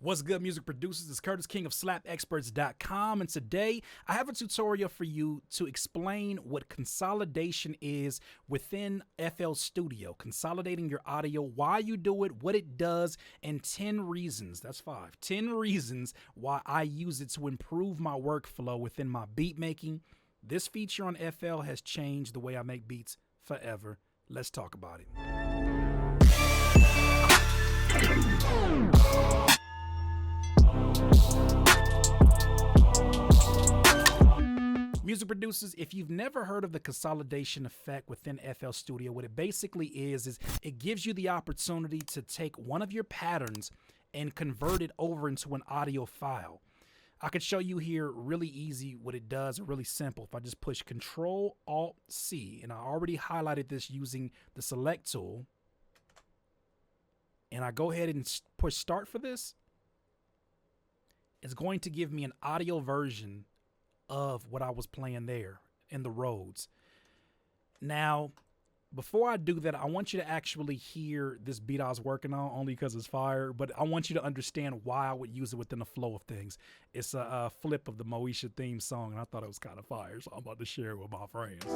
What's good, music producers? It's Curtis King of SlapExperts.com, and today I have a tutorial for you to explain what consolidation is within FL Studio, consolidating your audio, why you do it, what it does, and 10 reasons, that's 5, 10 reasons why I use it to improve my workflow within my beat making. This feature on FL has changed the way I make beats forever. Let's talk about it. Music producers, if you've never heard of the consolidation effect within FL Studio, what it basically is it gives you the opportunity to take one of your patterns and convert it over into an audio file. I could show you here really easy what it does, really simple. If I just push Control-Alt-C, and I already highlighted this using the select tool, and I go ahead and push start for this, it's going to give me an audio version of what I was playing there in the Rhodes. Now, before I do that, I want you to actually hear this beat I was working on, only because it's fire, but I want you to understand why I would use it within the flow of things. It's a flip of the Moesha theme song, and I thought it was kind of fire, so I'm about to share it with my friends.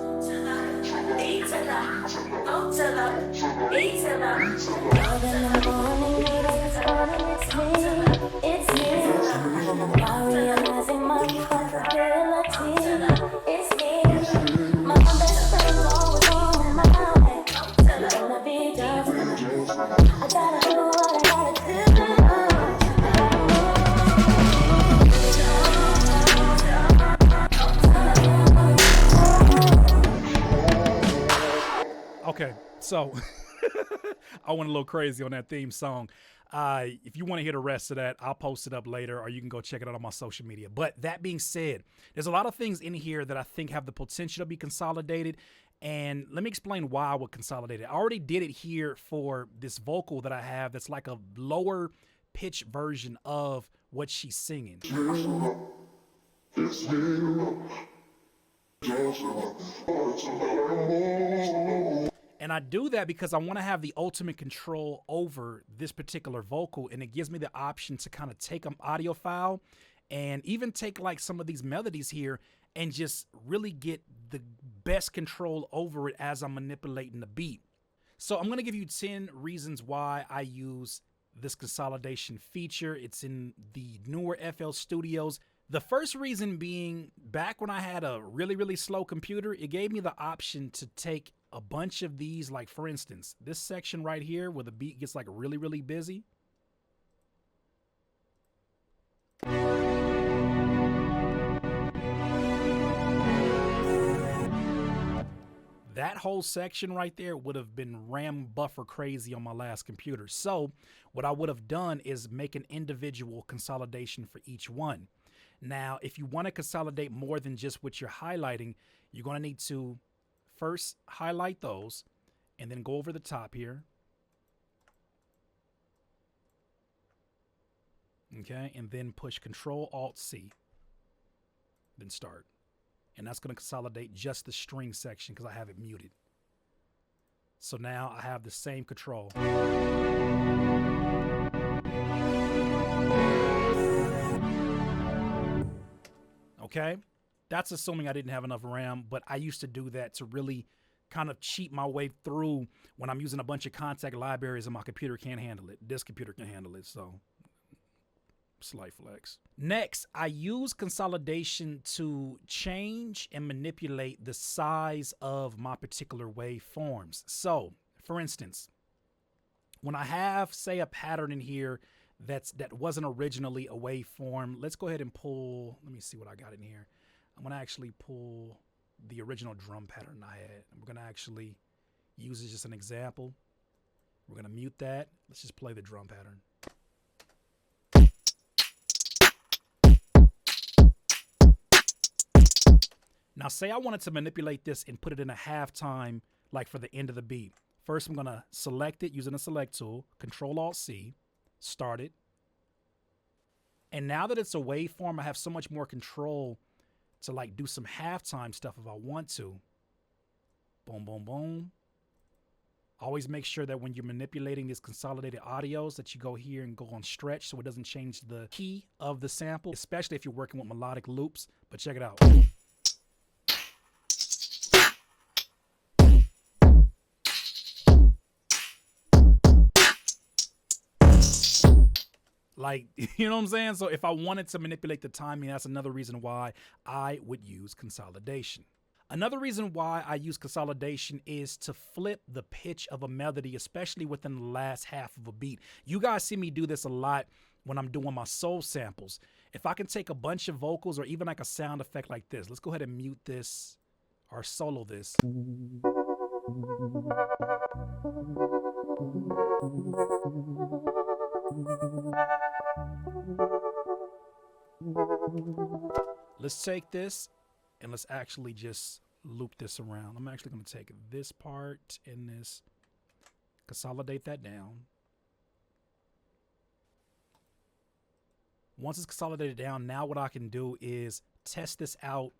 Okay, so I went a little crazy on that theme song. If you want to hear the rest of that, I'll post it up later, or you can go check it out on my social media. But that being said, there's a lot of things in here that I think have the potential to be consolidated. And let me explain why I would consolidate it. I already did it here for this vocal that I have that's like a lower pitch version of what she's singing. And I do that because I want to have the ultimate control over this particular vocal, and it gives me the option to kind of take an audio file and even take like some of these melodies here and just really get the best control over it as I'm manipulating the beat. So I'm going to give you 10 reasons why I use this consolidation feature. It's in the newer FL Studios. The first reason being, back when I had a really slow computer, it gave me the option to take a bunch of these, like for instance, this section right here where the beat gets like really busy. That whole section right there would have been RAM buffer crazy on my last computer. So what I would have done is make an individual consolidation for each one. Now, if you want to consolidate more than just what you're highlighting, you're going to need to first highlight those and then go over the top here. Okay, and then push Control-Alt-C, then start. And that's going to consolidate just the string section because I have it muted. So now I have the same control. Okay, that's assuming I didn't have enough RAM, but I used to do that to really kind of cheat my way through when I'm using a bunch of contact libraries and my computer can't handle it. This computer can handle it, so slight flex. Next, I use consolidation to change and manipulate the size of my particular waveforms. So, for instance, when I have, say, a pattern in here that wasn't originally a waveform, let's go ahead and pull, let me see what I got in here. I'm gonna actually pull the original drum pattern I had. And we're gonna actually use it as just an example. We're gonna mute that. Let's just play the drum pattern. Now say I wanted to manipulate this and put it in a halftime, like for the end of the beat. First, I'm gonna select it using the select tool, Control-Alt-C, start it. And now that it's a waveform, I have so much more control to like do some halftime stuff if I want to. Boom, boom, boom. Always make sure that when you're manipulating these consolidated audios that you go here and go on stretch so it doesn't change the key of the sample, especially if you're working with melodic loops. But check it out. Like, you know what I'm saying? So if I wanted to manipulate the timing, that's another reason why I would use consolidation. Another reason why I use consolidation is to flip the pitch of a melody, especially within the last half of a beat. You guys see me do this a lot when I'm doing my soul samples. If I can take a bunch of vocals or even like a sound effect like this, let's go ahead and mute this or solo this. Let's take this and let's actually just loop this around. I'm actually going to take this part and this, consolidate that down. Once it's consolidated down, now what I can do is test this out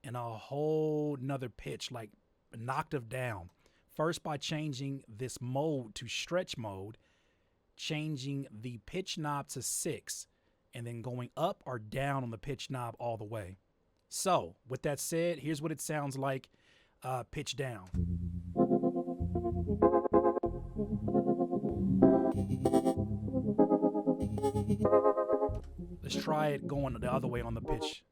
in a whole nother pitch, like an octave down. First by changing this mode to stretch mode, changing the pitch knob to 6, and then going up or down on the pitch knob all the way. So with that said, here's what it sounds like pitch down. Let's try it going the other way on the pitch.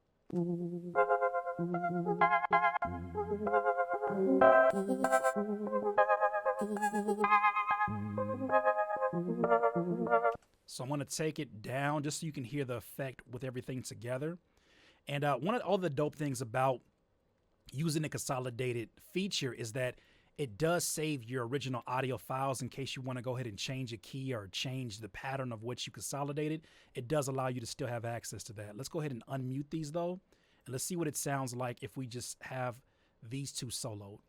So I'm going to take it down just so you can hear the effect with everything together. And one of all the dope things about using a consolidated feature is that it does save your original audio files in case you want to go ahead and change a key or change the pattern of which you consolidated. It does allow you to still have access to that. Let's go ahead and unmute these though, and let's see what it sounds like if we just have these two soloed.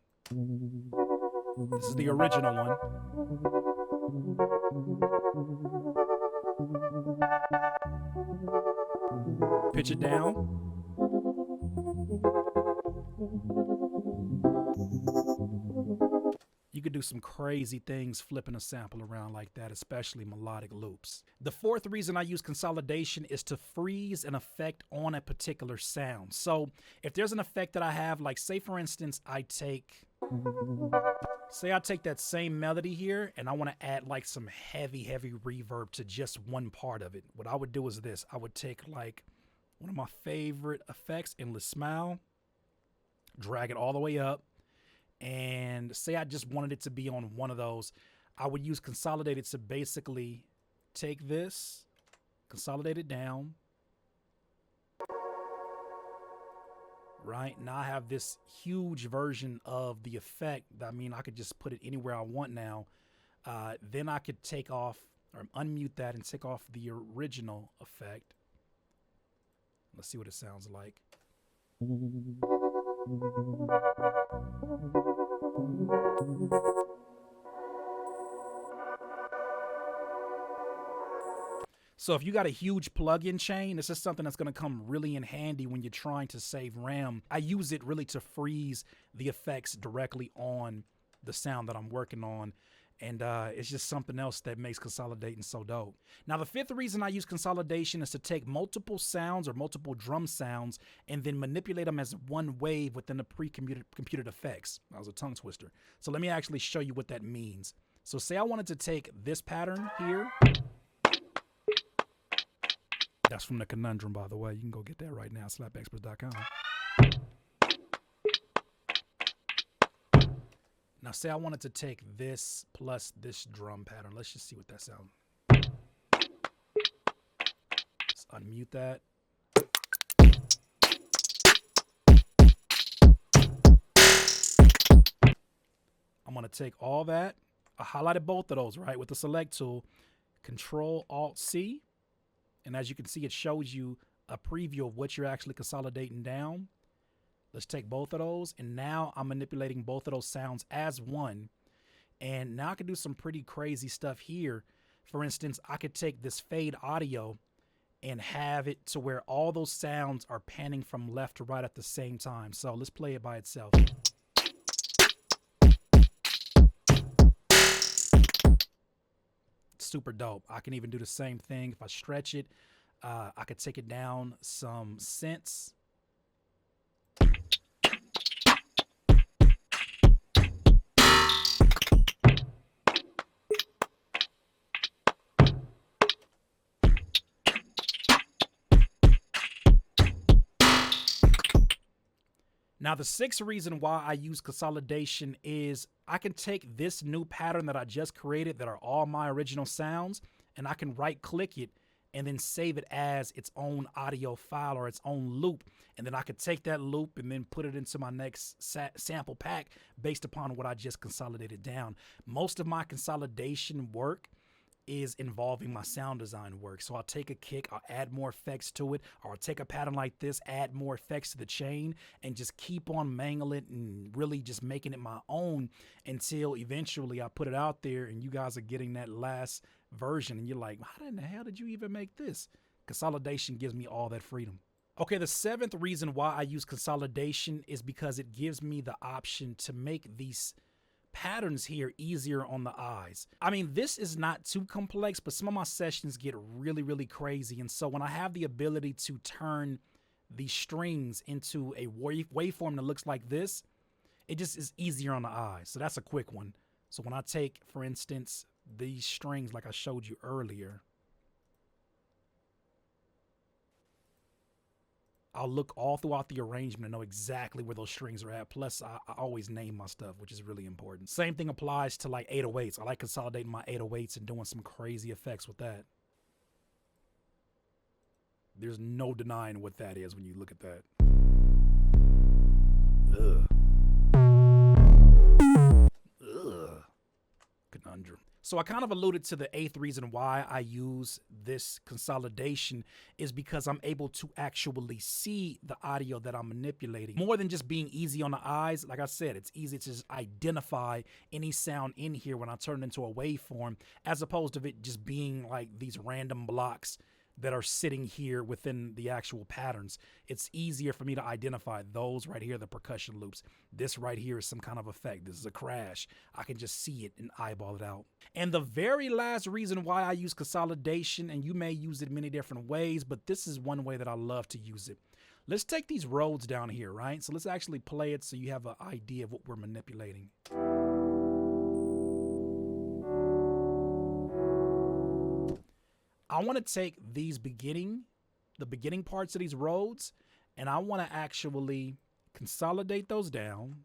This is the original one. Pitch it down. You could do some crazy things flipping a sample around like that, especially melodic loops. The fourth reason I use consolidation is to freeze an effect on a particular sound. So if there's an effect that I have, like say for instance, I take that same melody here and I want to add like some heavy reverb to just one part of it. What I would do is this. I would take like one of my favorite effects, Endless Smile, drag it all the way up, and say I just wanted it to be on one of those. I would use consolidated to basically take this, consolidate it down. Right now I have this huge version of the effect. I mean, I could just put it anywhere I want now. Then I could take off or unmute that and take off the original effect. Let's see what it sounds like. So if you got a huge plug-in chain, this is something that's going to come really in handy when you're trying to save RAM. I use it really to freeze the effects directly on the sound that I'm working on. And it's just something else that makes consolidating so dope. Now, the fifth reason I use consolidation is to take multiple sounds or multiple drum sounds and then manipulate them as one wave within the pre-computed effects. That was a tongue twister. So let me actually show you what that means. So say I wanted to take this pattern here. That's from the Conundrum, by the way. You can go get that right now, slapexperts.com. Now, say I wanted to take this plus this drum pattern. Let's just see what that sounds. Let's unmute that. I'm going to take all that. I highlighted both of those, right, with the select tool. Control-Alt-C. And as you can see, it shows you a preview of what you're actually consolidating down. Let's take both of those, and now I'm manipulating both of those sounds as one. And now I can do some pretty crazy stuff here. For instance, I could take this fade audio and have it to where all those sounds are panning from left to right at the same time. So let's play it by itself. super dope. I can even do the same thing. If I stretch it, I could take it down some cents. Now, the sixth reason why I use consolidation is I can take this new pattern that I just created that are all my original sounds, and I can right click it and then save it as its own audio file or its own loop. And then I could take that loop and then put it into my next sample pack based upon what I just consolidated down. Most of my consolidation work is involving my sound design work. So I'll take a kick, I'll add more effects to it, or I'll take a pattern like this, add more effects to the chain, and just keep on mangling it and really just making it my own until eventually I put it out there and you guys are getting that last version and you're like, how in the hell did you even make this? Consolidation gives me all that freedom. Okay, the seventh reason why I use consolidation is because it gives me the option to make these patterns here easier on the eyes. I mean, this is not too complex, but some of my sessions get really, really crazy. And so when I have the ability to turn these strings into a waveform that looks like this, it just is easier on the eyes. So that's a quick one. So when I take, for instance, these strings like I showed you earlier, I'll look all throughout the arrangement and know exactly where those strings are at. Plus, I always name my stuff, which is really important. Same thing applies to like 808s. I like consolidating my 808s and doing some crazy effects with that. There's no denying what that is when you look at that. Ugh. Conundrum. So I kind of alluded to the eighth reason why I use this consolidation is because I'm able to actually see the audio that I'm manipulating. More than just being easy on the eyes, like I said, it's easy to just identify any sound in here when I turn it into a waveform, as opposed to it just being like these random blocks that are sitting here within the actual patterns. It's easier for me to identify those right here, the percussion loops. This right here is some kind of effect. This is a crash. I can just see it and eyeball it out. And the very last reason why I use consolidation, and you may use it many different ways, but this is one way that I love to use it. Let's take these roads down here, right? So let's actually play it so you have an idea of what we're manipulating. I want to take these the beginning parts of these roads, and I want to actually consolidate those down,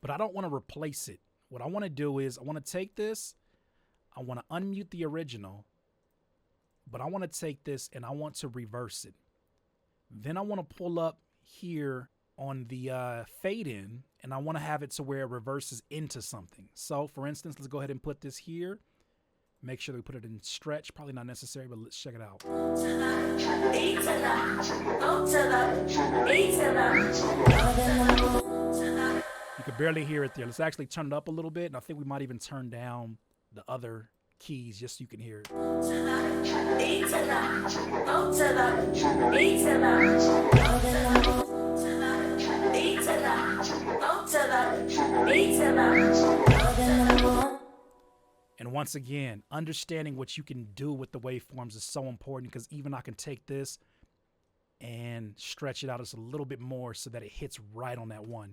but I don't want to replace it. What I want to do is I want to take this, I want to unmute the original, but I want to take this and I want to reverse it. Then I want to pull up here on the fade in, and I want to have it to where it reverses into something. So for instance, let's go ahead and put this here. Make sure we put it in stretch. Probably not necessary, but let's check it out. You could barely hear it there. Let's actually turn it up a little bit, and I think we might even turn down the other keys just so you can hear it. And once again, understanding what you can do with the waveforms is so important, because even I can take this and stretch it out just a little bit more so that it hits right on that one.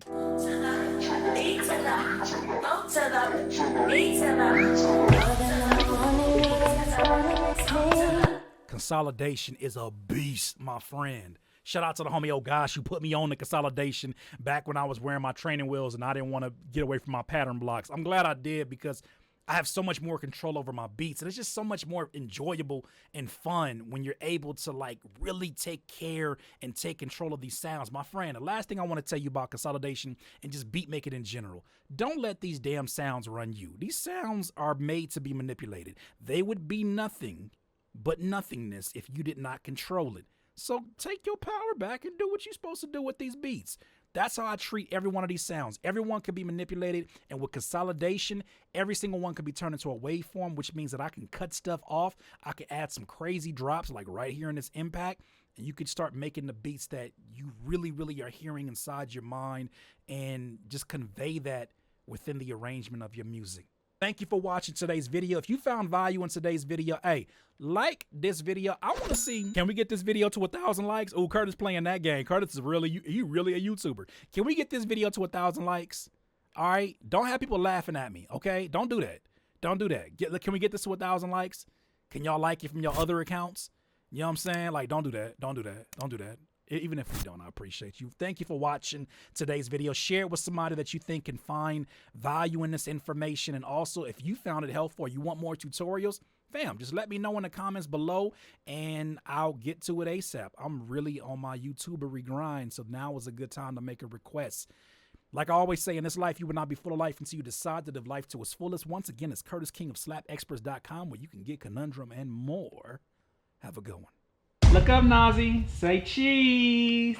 Consolidation is a beast, my friend. Shout out to the homie, oh gosh, who put me on the consolidation back when I was wearing my training wheels and I didn't want to get away from my pattern blocks. I'm glad I did, because I have so much more control over my beats, and it's just so much more enjoyable and fun when you're able to like really take care and take control of these sounds. My friend, the last thing I want to tell you about consolidation and just beat making in general, don't let these damn sounds run you. These sounds are made to be manipulated. They would be nothing but nothingness if you did not control it. So take your power back and do what you're supposed to do with these beats. That's how I treat every one of these sounds. Everyone can be manipulated, and with consolidation, every single one can be turned into a waveform, which means that I can cut stuff off. I can add some crazy drops like right here in this impact, and you can start making the beats that you really, really are hearing inside your mind and just convey that within the arrangement of your music. Thank you for watching today's video. If you found value in today's video, hey, like this video. I want to see, can we get this video to 1,000 likes? Oh, Curtis playing that game. Curtis is really a YouTuber. Can we get this video to 1,000 likes? All right. Don't have people laughing at me. Okay. Don't do that. Don't do that. Can we get this to 1,000 likes? Can y'all like it from your other accounts? You know what I'm saying? Like, don't do that. Don't do that. Don't do that. Even if we don't, I appreciate you. Thank you for watching today's video. Share it with somebody that you think can find value in this information. And also, if you found it helpful or you want more tutorials, fam, just let me know in the comments below and I'll get to it ASAP. I'm really on my YouTuber grind, so now is a good time to make a request. Like I always say, in this life, you will not be full of life until you decide to live life to its fullest. Once again, it's Curtis King of SlapExperts.com, where you can get Conundrum and more. Have a good one. Look up, Nazi. Say cheese.